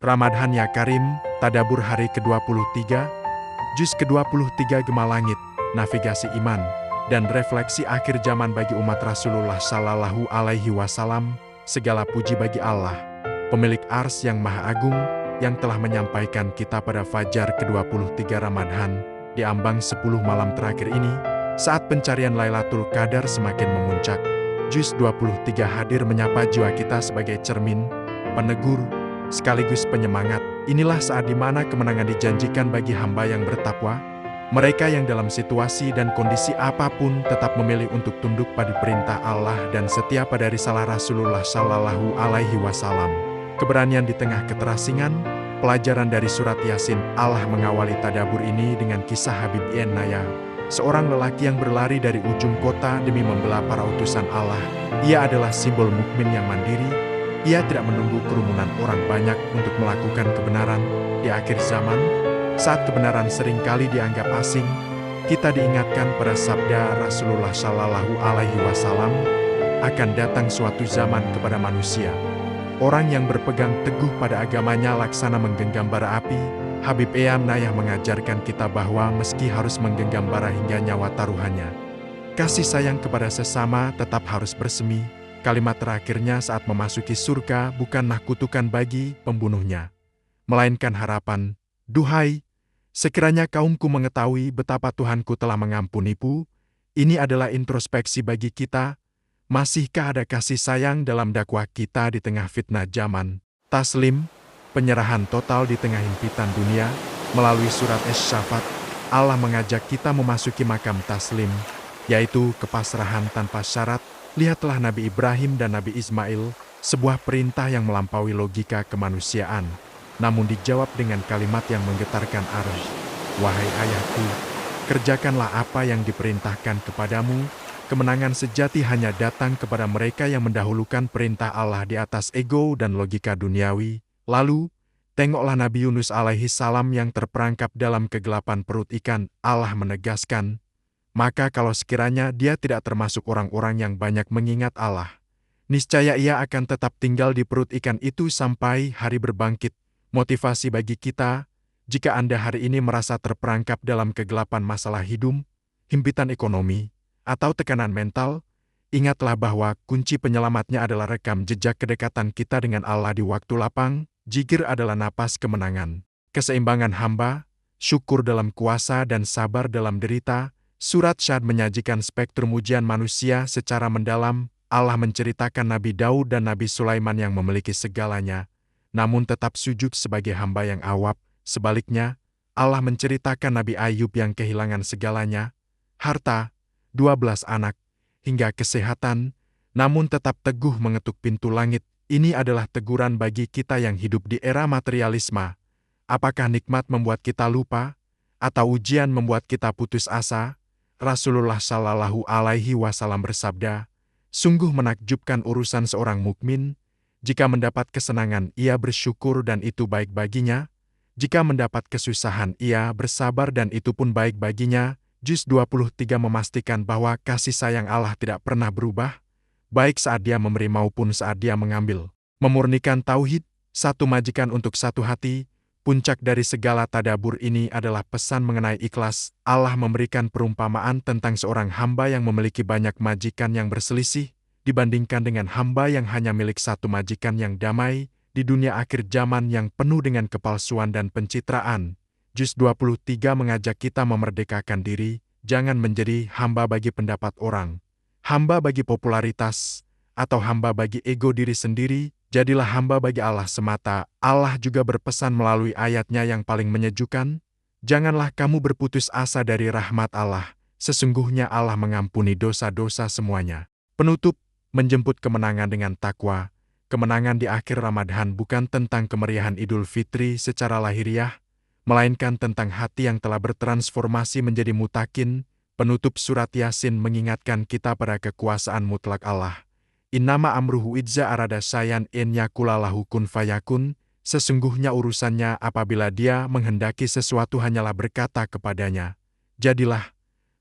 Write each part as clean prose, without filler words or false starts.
Ramadhan ya Karim, Tadabur hari ke-23, Juz ke-23 Gema Langit, Navigasi Iman, dan Refleksi Akhir Zaman bagi umat Rasulullah Sallallahu Alaihi Wasallam. Segala puji bagi Allah, pemilik Ars yang Maha Agung, yang telah menyampaikan kita pada Fajar ke-23 Ramadhan, di ambang 10 malam terakhir ini, saat pencarian Lailatul Qadar semakin memuncak. Juz 23 hadir menyapa jiwa kita sebagai cermin, penegur, sekaligus penyemangat. Inilah saat di mana kemenangan dijanjikan bagi hamba yang bertakwa, mereka yang dalam situasi dan kondisi apapun tetap memilih untuk tunduk pada perintah Allah dan setia pada risalah Rasulullah Sallallahu Alaihi Wasallam. Keberanian di tengah keterasingan, pelajaran dari surat Yasin. Allah mengawali tadabur ini dengan kisah Habib Ibn Naya, seorang lelaki yang berlari dari ujung kota demi membela para utusan Allah. Ia adalah simbol mukmin yang mandiri. Ia tidak menunggu kerumunan orang banyak untuk melakukan kebenaran. Di akhir zaman, saat kebenaran seringkali dianggap asing, kita diingatkan pada sabda Rasulullah Shallallahu Alaihi Wasallam, akan datang suatu zaman kepada manusia, orang yang berpegang teguh pada agamanya laksana menggenggam bara api. Habib Ibn Naya mengajarkan kita bahwa meski harus menggenggam bara hingga nyawa taruhannya, kasih sayang kepada sesama tetap harus bersemi. Kalimat terakhirnya saat memasuki surga bukanlah kutukan bagi pembunuhnya, melainkan harapan. Duhai, sekiranya kaumku mengetahui betapa Tuhanku telah mengampuniku. Ini adalah introspeksi bagi kita. Masihkah ada kasih sayang dalam dakwah kita di tengah fitnah zaman? Taslim, penyerahan total di tengah himpitan dunia. Melalui surat Asy-Syafat, Allah mengajak kita memasuki makam taslim, yaitu kepasrahan tanpa syarat. Lihatlah Nabi Ibrahim dan Nabi Ismail, sebuah perintah yang melampaui logika kemanusiaan, namun dijawab dengan kalimat yang menggetarkan arsy. Wahai ayahku, kerjakanlah apa yang diperintahkan kepadamu. Kemenangan sejati hanya datang kepada mereka yang mendahulukan perintah Allah di atas ego dan logika duniawi. Lalu, tengoklah Nabi Yunus alaihi salam yang terperangkap dalam kegelapan perut ikan. Allah menegaskan, maka kalau sekiranya dia tidak termasuk orang-orang yang banyak mengingat Allah, niscaya ia akan tetap tinggal di perut ikan itu sampai hari berbangkit. Motivasi bagi kita, jika Anda hari ini merasa terperangkap dalam kegelapan masalah hidup, himpitan ekonomi, atau tekanan mental, ingatlah bahwa kunci penyelamatnya adalah rekam jejak kedekatan kita dengan Allah di waktu lapang. Jikir adalah napas kemenangan, keseimbangan hamba, syukur dalam kuasa dan sabar dalam derita. Surat Syad menyajikan spektrum ujian manusia secara mendalam. Allah menceritakan Nabi Daud dan Nabi Sulaiman yang memiliki segalanya, namun tetap sujud sebagai hamba yang awab. Sebaliknya, Allah menceritakan Nabi Ayub yang kehilangan segalanya, harta, 12 anak, hingga kesehatan, namun tetap teguh mengetuk pintu langit. Ini adalah teguran bagi kita yang hidup di era materialisme. Apakah nikmat membuat kita lupa, atau ujian membuat kita putus asa? Rasulullah Shallallahu Alaihi Wasallam bersabda, sungguh menakjubkan urusan seorang mukmin. Jika mendapat kesenangan, ia bersyukur dan itu baik baginya. Jika mendapat kesusahan, ia bersabar dan itu pun baik baginya. Juz 23 memastikan bahwa kasih sayang Allah tidak pernah berubah, baik saat dia memberi maupun saat dia mengambil. Memurnikan tauhid, satu majikan untuk satu hati. Puncak dari segala tadabur ini adalah pesan mengenai ikhlas. Allah memberikan perumpamaan tentang seorang hamba yang memiliki banyak majikan yang berselisih, dibandingkan dengan hamba yang hanya milik satu majikan yang damai, di dunia akhir zaman yang penuh dengan kepalsuan dan pencitraan. Juz 23 mengajak kita memerdekakan diri, jangan menjadi hamba bagi pendapat orang, hamba bagi popularitas, atau hamba bagi ego diri sendiri. Jadilah hamba bagi Allah semata. Allah juga berpesan melalui ayatnya yang paling menyejukkan, janganlah kamu berputus asa dari rahmat Allah, sesungguhnya Allah mengampuni dosa-dosa semuanya. Penutup, menjemput kemenangan dengan takwa. Kemenangan di akhir Ramadhan bukan tentang kemeriahan Idul Fitri secara lahiriah, melainkan tentang hati yang telah bertransformasi menjadi mutakin. Penutup surat Yasin mengingatkan kita pada kekuasaan mutlak Allah. Innama amruhu idza arada syai'an an yaqula lahu kun fayakun. Sesungguhnya urusannya apabila dia menghendaki sesuatu hanyalah berkata kepadanya, jadilah,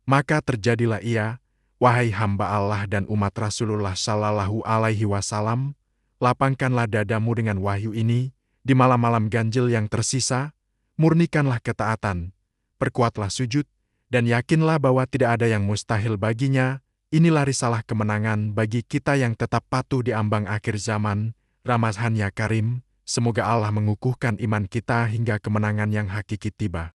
maka terjadilah ia. Wahai hamba Allah dan umat Rasulullah Shallallahu Alaihi Wasallam, lapangkanlah dadamu dengan wahyu ini, Di malam-malam ganjil yang tersisa, murnikanlah ketaatan, perkuatlah sujud, dan yakinlah bahwa tidak ada yang mustahil baginya. Inilah risalah kemenangan bagi kita yang tetap patuh di ambang akhir zaman. Ramazan ya Karim, semoga Allah mengukuhkan iman kita hingga kemenangan yang hakiki tiba.